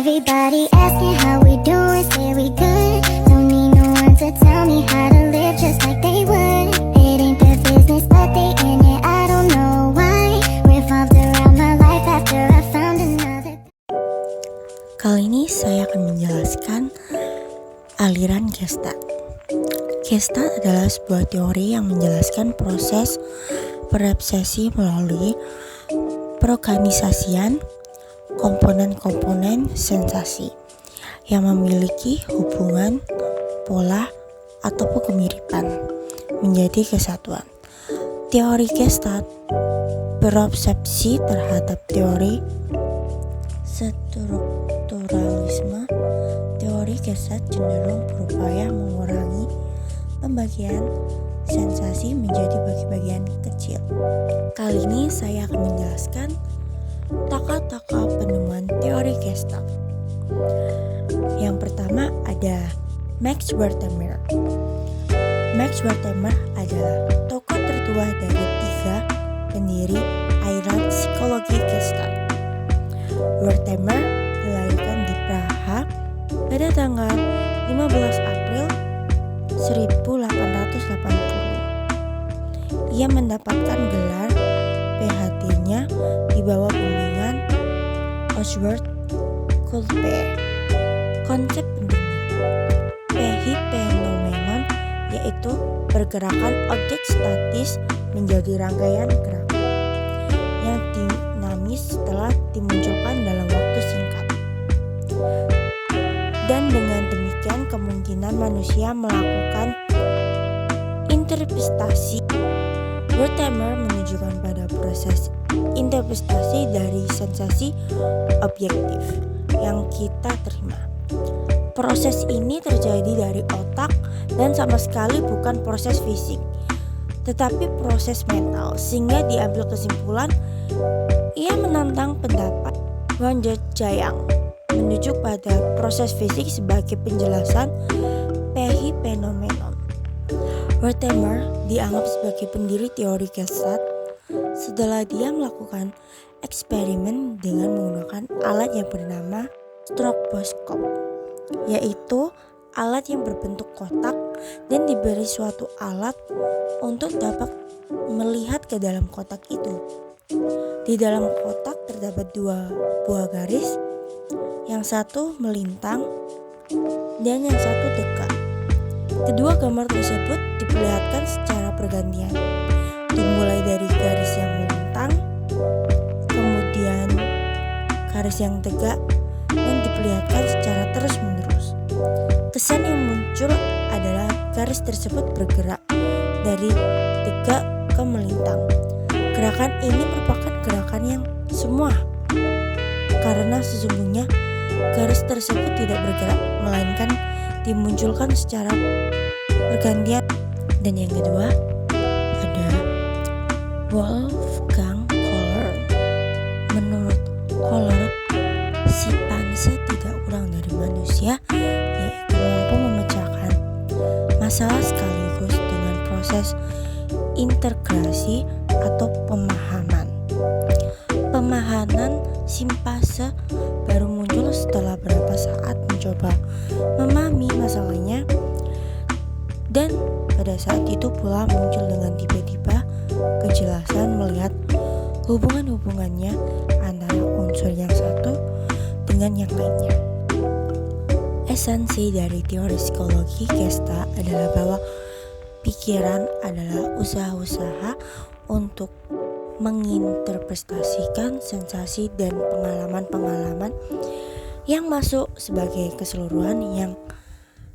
Everybody asking how we doing, say we good. Don't need no one to tell me how to live just like they would. It ain't their business but they in it, I don't know why. Revolved around my life after I found another. Kali ini saya akan menjelaskan aliran Gestalt. Gestalt adalah sebuah teori yang menjelaskan proses perepsesi melalui perorganisasian komponen-komponen sensasi yang memiliki hubungan, pola, ataupun kemiripan menjadi kesatuan. Teori Gestalt berobsesi terhadap teori strukturalisme. Teori Gestalt cenderung berupaya mengurangi pembagian sensasi menjadi bagi-bagian kecil. Kali ini saya akan menjelaskan tokoh-tokoh penemuan teori Gestalt. Yang pertama ada Max Wertheimer. Max Wertheimer adalah tokoh tertua dari 3 pendiri aliran psikologi Gestalt. Wertheimer dilahirkan di Praha pada tanggal 15 April 1880. Ia mendapatkan gelar PhD-nya di bawah bimbingan Oswald Colbert. Konsep pentingnya epifenomenon, yaitu pergerakan objek statis menjadi rangkaian gerakan yang dinamis setelah dimunculkan dalam waktu singkat. Dan dengan demikian kemungkinan manusia melakukan interpretasi. Wertheimer menunjukkan pada proses interpretasi dari sensasi objektif yang kita terima. Proses ini terjadi dari otak dan sama sekali bukan proses fisik, tetapi proses mental, sehingga diambil kesimpulan. Ia menantang pendapat Wang Jayang menunjuk pada proses fisik sebagai penjelasan epifenomenon. Wertheimer dianggap sebagai pendiri teori Gestalt setelah dia melakukan eksperimen dengan menggunakan alat yang bernama stroboskop, yaitu alat yang berbentuk kotak dan diberi suatu alat untuk dapat melihat ke dalam kotak itu. Di dalam kotak terdapat 2 buah garis, yang satu melintang dan yang satu dekat. Kedua gambar tersebut diperlihatkan secara bergantian, dimulai dari garis yang melintang, kemudian garis yang tegak, dan diperlihatkan secara terus-menerus. Kesan yang muncul adalah garis tersebut bergerak dari tegak ke melintang. Gerakan ini merupakan gerakan yang semua, karena sesungguhnya garis tersebut tidak bergerak, melainkan dimunculkan secara bergantian. Dan yang kedua ada Wolfgang Kohler. Menurut Kohler, simpanse tidak kurang dari manusia, yaitu mampu memecahkan masalah sekaligus dengan proses integrasi atau pemahaman. Pemahaman simpanse baru muncul setelah beberapa saat mencoba memahami masalahnya, dan pada saat itu pula muncul dengan tiba-tiba kejelasan melihat hubungan-hubungannya antara unsur yang satu dengan yang lainnya. Esensi dari teori psikologi Gestalt adalah bahwa pikiran adalah usaha-usaha untuk menginterpretasikan sensasi dan pengalaman-pengalaman yang masuk sebagai keseluruhan yang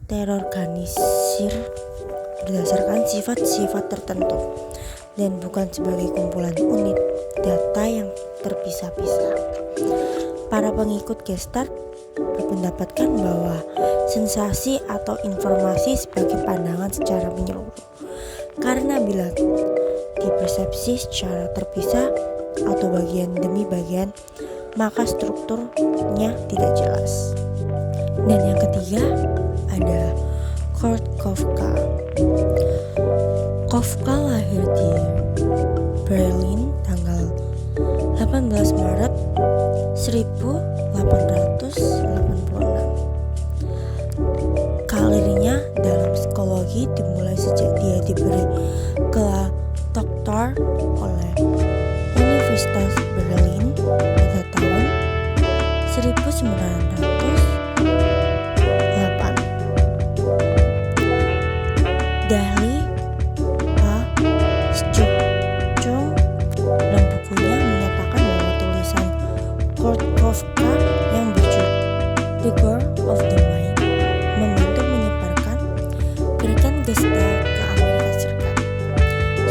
terorganisir berdasarkan sifat-sifat tertentu dan bukan sebagai kumpulan unit data yang terpisah-pisah. Para pengikut Gestalt berpendapatkan bahwa sensasi atau informasi sebagai pandangan secara menyeluruh, karena bila dipersepsi secara terpisah atau bagian demi bagian, maka strukturnya tidak jelas. Dan yang ketiga ada Kurt Kafka. Kafka lahir di Berlin tanggal 18 Maret 1880 diberi gelar doktor oleh Universitas Berlin pada tahun 1908. Dahli A. Sjoekjong dalam bukunya menyatakan bahwa tulisan Kurt Kafka yang berjudul The Girl of the Mind membantu menyebarkan gerakan Gestalt ke Amerika Serikat.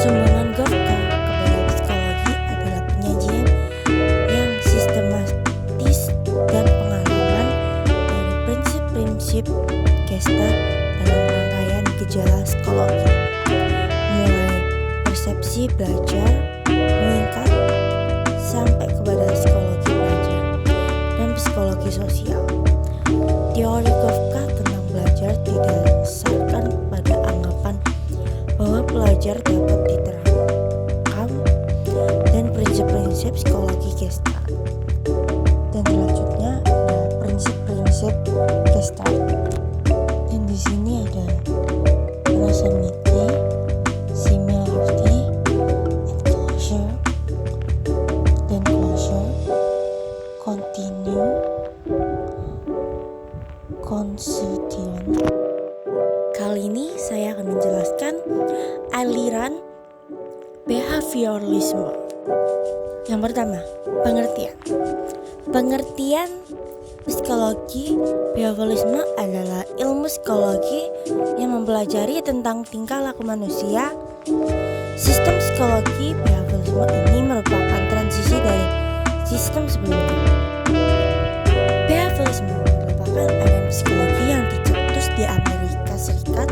Sumbangan Kafka kepada psikologi adalah penyajian yang sistematis dan pengalaman dari prinsip-prinsip Gestalt dalam rangkaian gejala psikologi, mulai persepsi belajar meningkat sampai kepada psikologi belajar dan psikologi sosial. Teori Kafka tentang belajar tidak didasarkan pada anggapan bahwa belajar dapat diterapkan dan prinsip-prinsip psikologi Gestalt. Dan selanjutnya ada prinsip-prinsip Gestalt. Dan di sini ada proximity, similarity, enclosure, dan closure, continue, constitution. Kali ini saya akan menjelaskan aliran behavioralisme. Yang pertama, pengertian. Pengertian psikologi behavioralisme adalah ilmu psikologi yang mempelajari tentang tingkah laku manusia. Sistem psikologi behavioralisme ini merupakan transisi dari sistem sebelumnya. Behavioralisme merupakan aliran psikologi yang dicetus di Amerika Serikat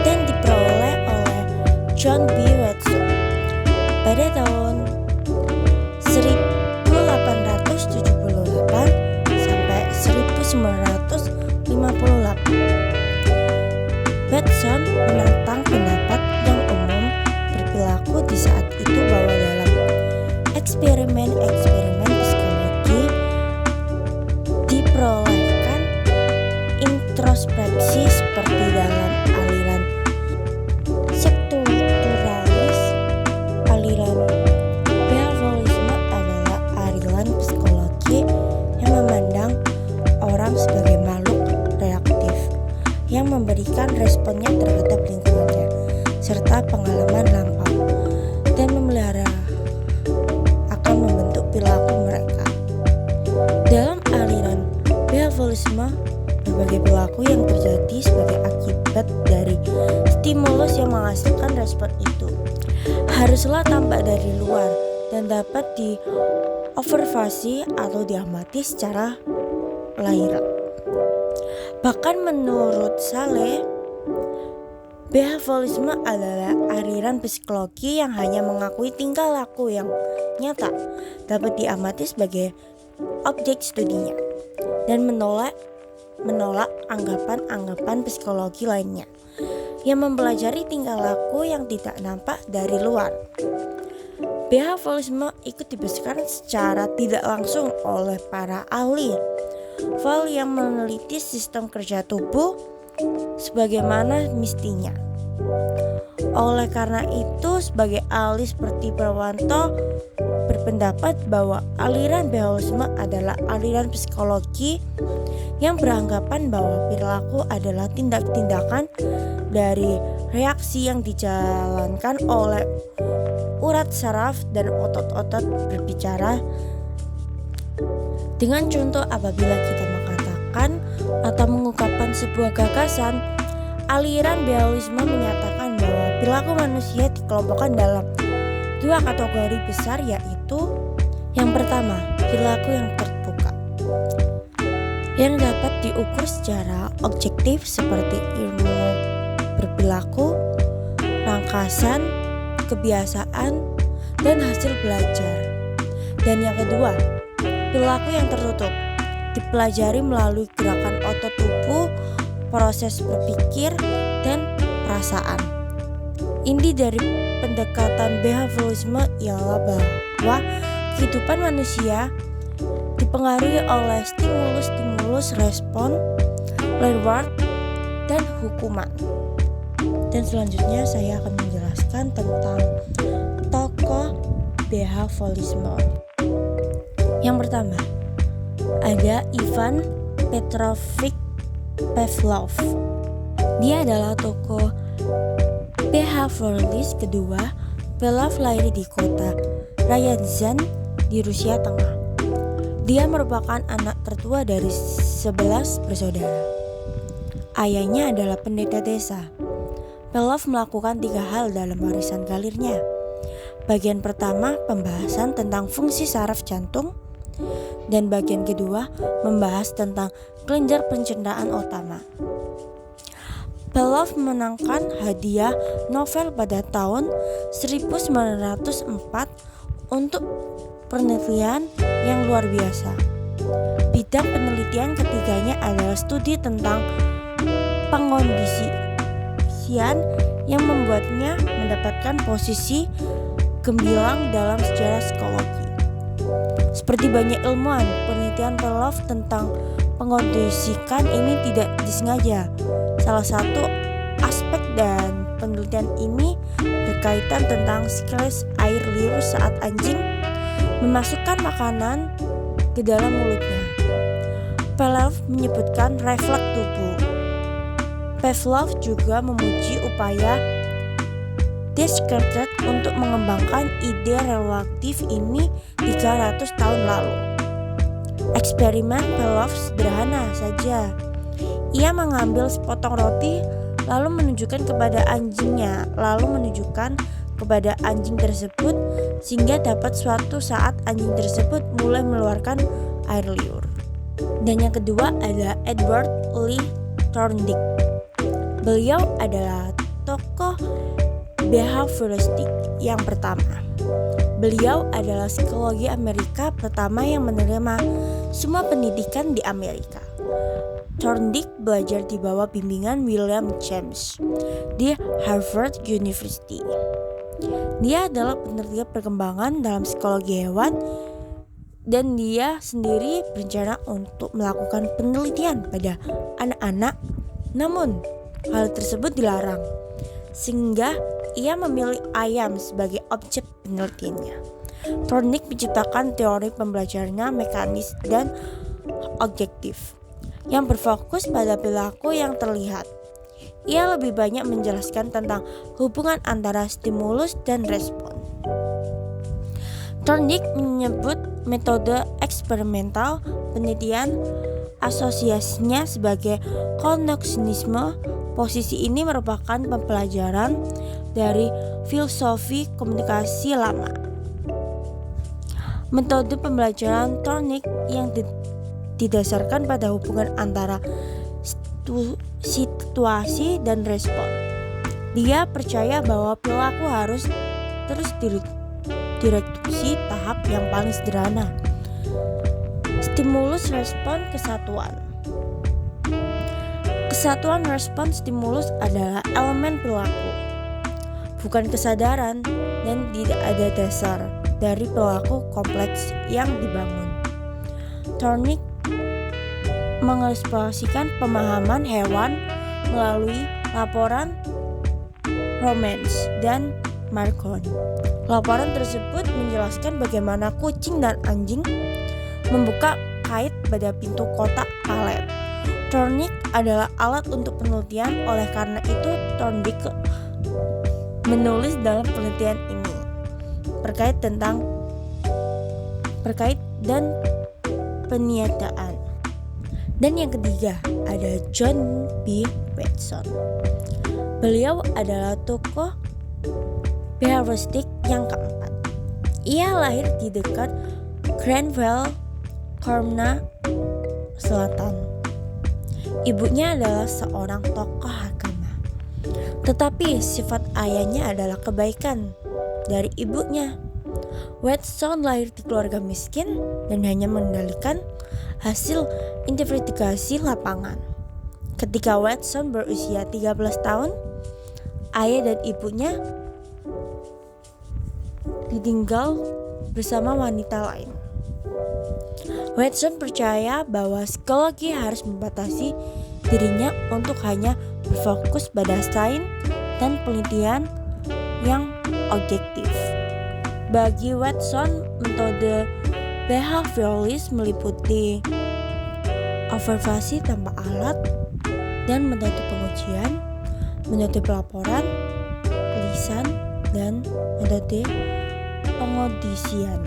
dan diperoleh oleh John B. Watson pada tahun 1878 sampai 1958. Watson menentang pendapat yang umum berlaku di saat itu bahwa dalam eksperimen-eksperimen psikologi diperolehkan introspeksi seperti dalam aliran strukturalis. Aliran behavioralisme adalah aliran psikologi yang memandang orang sebagai makhluk reaktif yang memberikan responnya terhadap lingkungannya serta pengalaman lampau dan memelihara akan membentuk perilaku mereka. Dalam aliran behavioralisme, berbagai perilaku yang terjadi sebagai akibat dari stimulus yang menghasilkan respon itu haruslah tampak dari luar dan dapat diobservasi atau diamati secara lahiran. Bahkan menurut Saleh, behavioralisme adalah aliran psikologi yang hanya mengakui tingkah laku yang nyata dapat diamati sebagai objek studinya dan menolak anggapan-anggapan psikologi lainnya yang mempelajari tingkah laku yang tidak nampak dari luar. Behavioralisme ikut dibesarkan secara tidak langsung oleh para ahli Val yang meneliti sistem kerja tubuh sebagaimana mestinya. Oleh karena itu, sebagai ahli seperti Prawanto berpendapat bahwa aliran behavioralisme adalah aliran psikologi yang beranggapan bahwa perilaku adalah tindak-tindakan dari reaksi yang dijalankan oleh urat saraf dan otot-otot berbicara. Dengan contoh, apabila kita mengatakan atau mengungkapkan sebuah gagasan, aliran behavioralisme menyatakan bahwa perilaku manusia dikelompokkan dalam dua kategori besar, yaitu yang pertama, perilaku yang terbuka yang dapat diukur secara objektif seperti ilmu berperilaku, rangkasan, kebiasaan, dan hasil belajar. Dan yang kedua, perilaku yang tertutup dipelajari melalui gerakan otot tubuh, proses berpikir, dan perasaan. Inti dari pendekatan behavioralisme ialah bahwa kehidupan manusia dipengaruhi oleh stimulus-stimulus respon, reward, dan hukuman. Dan selanjutnya saya akan menjelaskan tentang tokoh behaviorisme. Yang pertama, ada Ivan Petrovich Pavlov. Dia adalah tokoh behavioris kedua. Pavlov lahir di kota Ryazan di Rusia Tengah. Dia merupakan anak tertua dari 11 bersaudara. Ayahnya adalah pendeta desa. Pavlov melakukan 3 hal dalam warisan karirnya. Bagian pertama, pembahasan tentang fungsi saraf jantung, dan bagian kedua membahas tentang kelenjar pencernaan utama. Pavlov memenangkan hadiah Nobel pada tahun 1904 untuk penelitian yang luar biasa. Bidang penelitian ketiganya adalah studi tentang pengkondisian yang membuatnya mendapatkan posisi gemilang dalam sejarah psikologi. Seperti banyak ilmuwan, penelitian Pavlov tentang pengkondisikan ini tidak disengaja. Salah satu aspek dan penelitian ini berkaitan tentang siklus air liur saat anjing memasukkan makanan ke dalam mulutnya. Pavlov menyebutkan refleks tubuh. Pavlov juga memuji upaya Descartes untuk mengembangkan ide relatif ini 300 tahun lalu. Eksperimen Pavlov sederhana saja. Ia mengambil sepotong roti, lalu menunjukkan kepada anjingnya, lalu menunjukkan kepada anjing tersebut, sehingga dapat suatu saat anjing tersebut mulai mengeluarkan air liur. Dan yang kedua adalah Edward Lee Thorndike. Beliau adalah tokoh behavioristik yang pertama. Beliau adalah psikologi Amerika pertama yang menerima semua pendidikan di Amerika. Thorndike belajar di bawah bimbingan William James di Harvard University. Dia adalah peneliti perkembangan dalam psikologi hewan, dan dia sendiri berencana untuk melakukan penelitian pada anak-anak. Namun, hal tersebut dilarang, sehingga ia memilih ayam sebagai objek penelitiannya. Thorndike menciptakan teori pembelajarannya mekanis dan objektif, yang berfokus pada perilaku yang terlihat. Ia lebih banyak menjelaskan tentang hubungan antara stimulus dan respon. Thorndike menyebut metode eksperimental penelitian asosiasinya sebagai kognisionisme. Posisi ini merupakan pembelajaran dari filosofi komunikasi lama. Metode pembelajaran Thorndike yang didasarkan pada hubungan antara situasi dan respon. Dia percaya bahwa perilaku harus terus direduksi tahap yang paling sederhana. Stimulus respon kesatuan. Kesatuan respon stimulus adalah elemen perilaku, bukan kesadaran, dan tidak ada dasar dari perilaku kompleks yang dibangun. Thorndike mengeksplorasikan pemahaman hewan melalui laporan Romans dan Marcon. Laporan tersebut menjelaskan bagaimana kucing dan anjing membuka kait pada pintu kotak palet. Thorndike adalah alat untuk penelitian, oleh karena itu Thorndike menulis dalam penelitian ini terkait dan peniadaan. Dan yang ketiga ada John B. Watson. Beliau adalah tokoh behavioristik yang keempat. Ia lahir di dekat Granville, Carolina Selatan. Ibunya adalah seorang tokoh agama, tetapi sifat ayahnya adalah kebaikan dari ibunya. Watson lahir di keluarga miskin dan hanya mengendalikan hasil investigasi lapangan. Ketika Watson berusia 13 tahun, ayah dan ibunya ditinggal bersama wanita lain. Watson percaya bahwa psikologi harus membatasi dirinya untuk hanya berfokus pada sains dan penelitian yang objektif. Bagi Watson, metode behavioralism meliputi observasi tanpa alat dan metode pengujian, metode pelaporan, lisan, dan metode pengaudisian.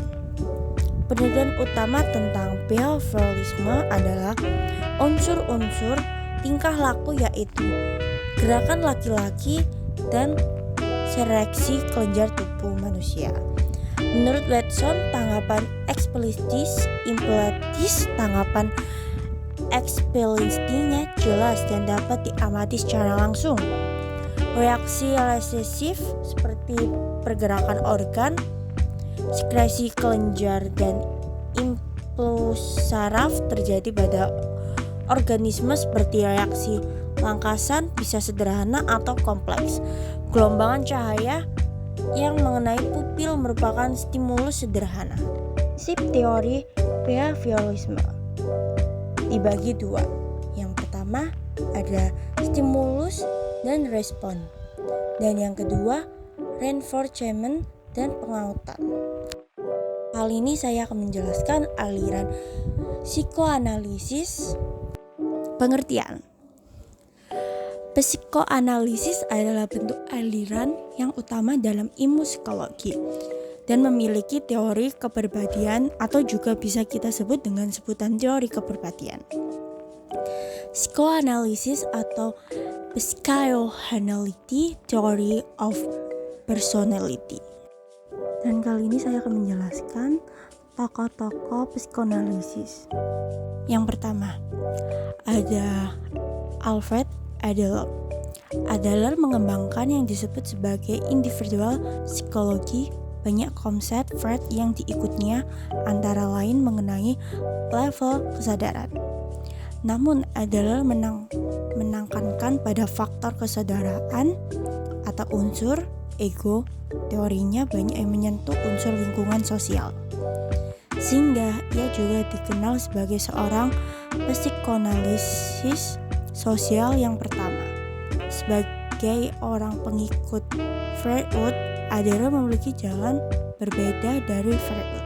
Penelitian utama tentang behavioralisme adalah unsur-unsur tingkah laku, yaitu gerakan laki-laki dan seleksi kelenjar tubuh manusia. Menurut Watson, tanggapan eksplisis impletis, tanggapan eksplisinya jelas dan dapat diamati secara langsung. Reaksi resesif seperti pergerakan organ, sekresi kelenjar, dan impuls saraf terjadi pada organisme seperti reaksi langkasan, bisa sederhana atau kompleks. Gelombang cahaya yang mengenai pupil merupakan stimulus sederhana. Prinsip teori behavioralisme dibagi dua. Yang pertama ada stimulus dan respon, dan yang kedua reinforcement dan pengautan. Kali ini saya akan menjelaskan aliran psikoanalisis. Pengertian. Psikoanalisis adalah bentuk aliran yang utama dalam ilmu psikologi dan memiliki teori kepribadian, atau juga bisa kita sebut dengan sebutan teori kepribadian. Psikoanalisis atau psychoanalytic theory of personality. Dan kali ini saya akan menjelaskan tokoh-tokoh psikoanalisis. Yang pertama ada Alfred Adler. Adler mengembangkan yang disebut sebagai individual psikologi. Banyak konsep Freud yang diikutnya, antara lain mengenai level kesadaran. Namun Adler menekankan pada faktor kesadaran atau unsur ego. Teorinya banyak yang menyentuh unsur lingkungan sosial, sehingga ia juga dikenal sebagai seorang psikoanalisis sosial yang pertama. Sebagai orang pengikut Freud, Adler memiliki jalan berbeda dari Freud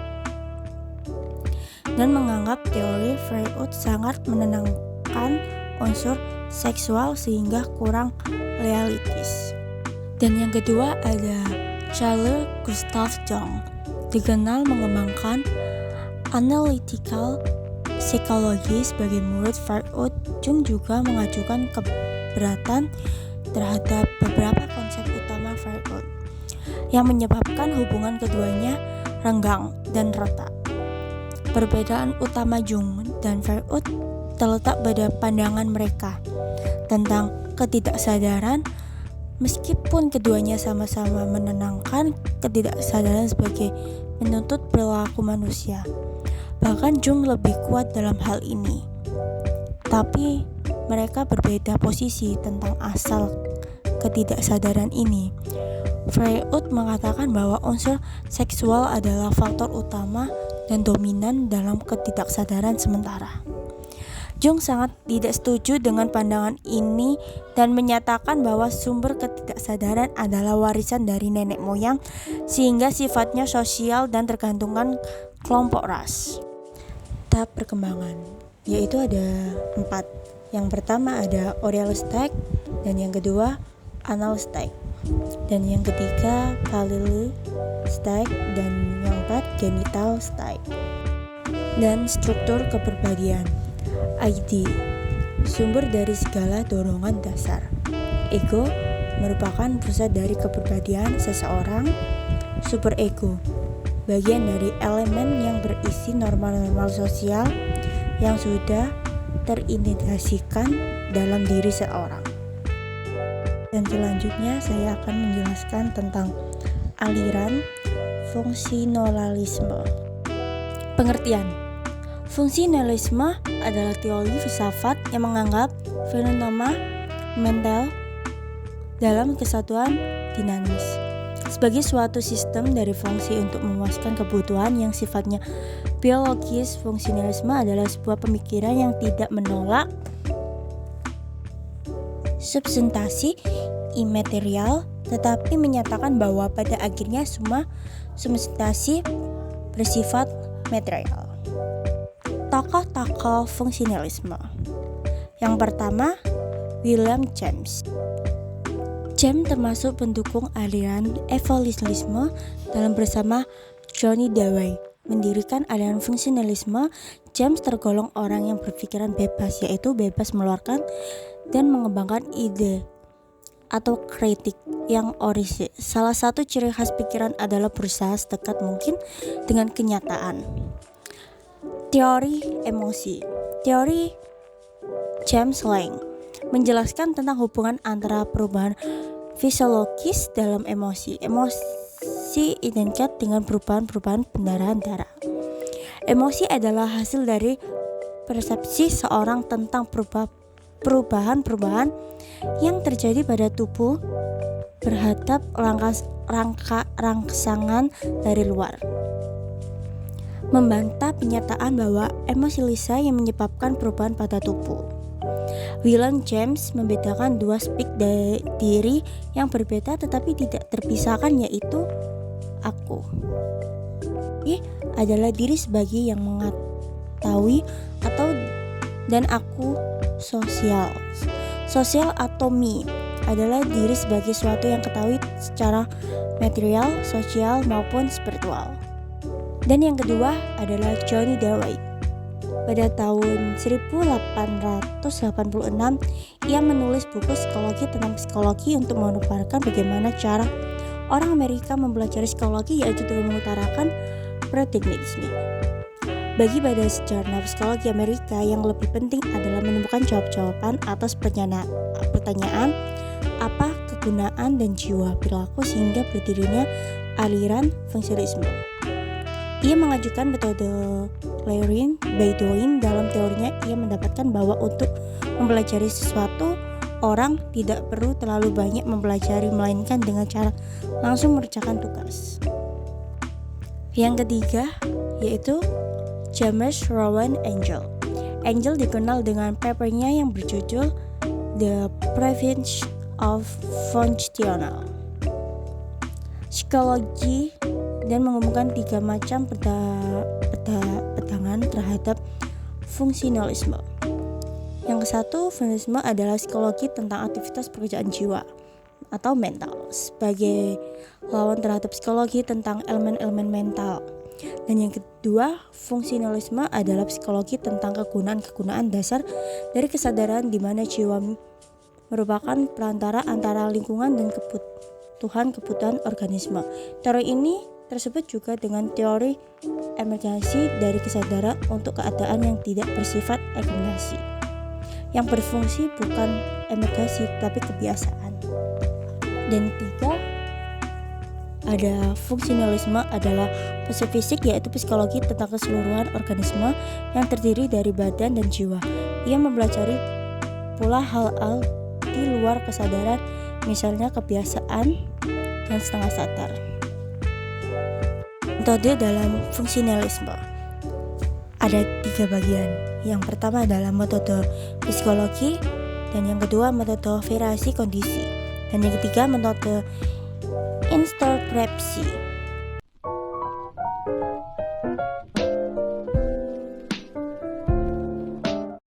dan menganggap teori Freud sangat menenangkan unsur seksual sehingga kurang realistis. Dan yang kedua ada Charles Gustav Jung, dikenal mengembangkan analytical psikologi. Sebagai murid Freud, Jung juga mengajukan keberatan terhadap beberapa konsep utama Freud yang menyebabkan hubungan keduanya renggang dan retak. Perbedaan utama Jung dan Freud terletak pada pandangan mereka tentang ketidaksadaran. Meskipun keduanya sama-sama menenangkan ketidaksadaran sebagai penuntut perilaku manusia, bahkan Jung lebih kuat dalam hal ini. Tapi mereka berbeda posisi tentang asal ketidaksadaran ini. Freud mengatakan bahwa unsur seksual adalah faktor utama dan dominan dalam ketidaksadaran sementara. Jung sangat tidak setuju dengan pandangan ini dan menyatakan bahwa sumber ketidaksadaran adalah warisan dari nenek moyang, sehingga sifatnya sosial dan tergantungkan kelompok ras. Tahap perkembangan, yaitu ada 4. Yang pertama ada oral stage, dan yang kedua anal stage, dan yang ketiga pallial stage, dan yang keempat genital stage. Dan struktur kepribadian. ID, sumber dari segala dorongan dasar. Ego merupakan pusat dari kepribadian seseorang. Superego, bagian dari elemen yang berisi norma-norma sosial yang sudah terintegrasikan dalam diri seorang. Dan selanjutnya saya akan menjelaskan tentang aliran fungsionalisme. Pengertian. Fungsionalisme adalah teori filsafat yang menganggap fenomena mental dalam kesatuan dinamis sebagai suatu sistem dari fungsi untuk memuaskan kebutuhan yang sifatnya biologis. Fungsionalisme adalah sebuah pemikiran yang tidak menolak substansi imaterial, tetapi menyatakan bahwa pada akhirnya semua substansi bersifat material. Tokoh-tokoh fungsionalisme. Yang pertama, William James. James termasuk pendukung aliran evolusionisme dalam bersama Johnny Dewey mendirikan aliran fungsionalisme. James tergolong orang yang berpikiran bebas, yaitu bebas mengeluarkan dan mengembangkan ide atau kritik yang orisinal. Salah satu ciri khas pikiran adalah berusaha sedekat mungkin dengan kenyataan. Teori emosi. Teori James Lange menjelaskan tentang hubungan antara perubahan fisiologis dalam emosi. Emosi identik dengan perubahan pendarahan darah. Emosi adalah hasil dari persepsi seorang tentang perubahan-perubahan yang terjadi pada tubuh berhadap rangsangan dari luar. Membantah pernyataan bahwa emosi Lisa yang menyebabkan perubahan pada tubuh. William James membedakan dua aspek diri yang berbeda tetapi tidak terpisahkan, yaitu aku. Ini adalah diri sebagai yang mengetahui dan aku sosial. Sosial atau me adalah diri sebagai sesuatu yang ketahui secara material, sosial maupun spiritual. Dan yang kedua adalah Johnny Dewey. Pada tahun 1886, ia menulis buku psikologi tentang psikologi untuk menggambarkan bagaimana cara orang Amerika mempelajari psikologi, yaitu dengan mengutarakan pragmatisme. Bagi pada sejarah psikologi Amerika, yang lebih penting adalah menemukan jawaban atas pertanyaan apa kegunaan dan jiwa perilaku sehingga berdirinya aliran fungsionalisme. Ia mengajukan metode Learning by Doing. Dalam teorinya, ia mendapatkan bahwa untuk mempelajari sesuatu, orang tidak perlu terlalu banyak mempelajari, melainkan dengan cara langsung mengerjakan tugas. Yang ketiga, yaitu James Rowan Angel. Angel dikenal dengan papernya yang berjudul The Prevention of Functional Psychology dan mengumumkan 3 macam pegangan terhadap fungsionalisme. Yang satu, fungsionalisme adalah psikologi tentang aktivitas pekerjaan jiwa atau mental sebagai lawan terhadap psikologi tentang elemen-elemen mental. Dan yang kedua, fungsionalisme adalah psikologi tentang kegunaan-kegunaan dasar dari kesadaran di mana jiwa merupakan perantara antara lingkungan dan kebutuhan organisme. Teori ini tersebut juga dengan teori emergensi dari kesadaran untuk keadaan yang tidak bersifat emergensi, yang berfungsi bukan emergensi tapi kebiasaan. Dan tiga, ada fungsionalisme adalah fisik, yaitu psikologi tentang keseluruhan organisme yang terdiri dari badan dan jiwa. Ia mempelajari pula hal-hal di luar kesadaran, misalnya kebiasaan dan setengah sadar. Metode dalam fungsionalisme ada 3 bagian. Yang pertama adalah metode psikologi, dan yang kedua metode variasi kondisi, dan yang ketiga metode interpretasi.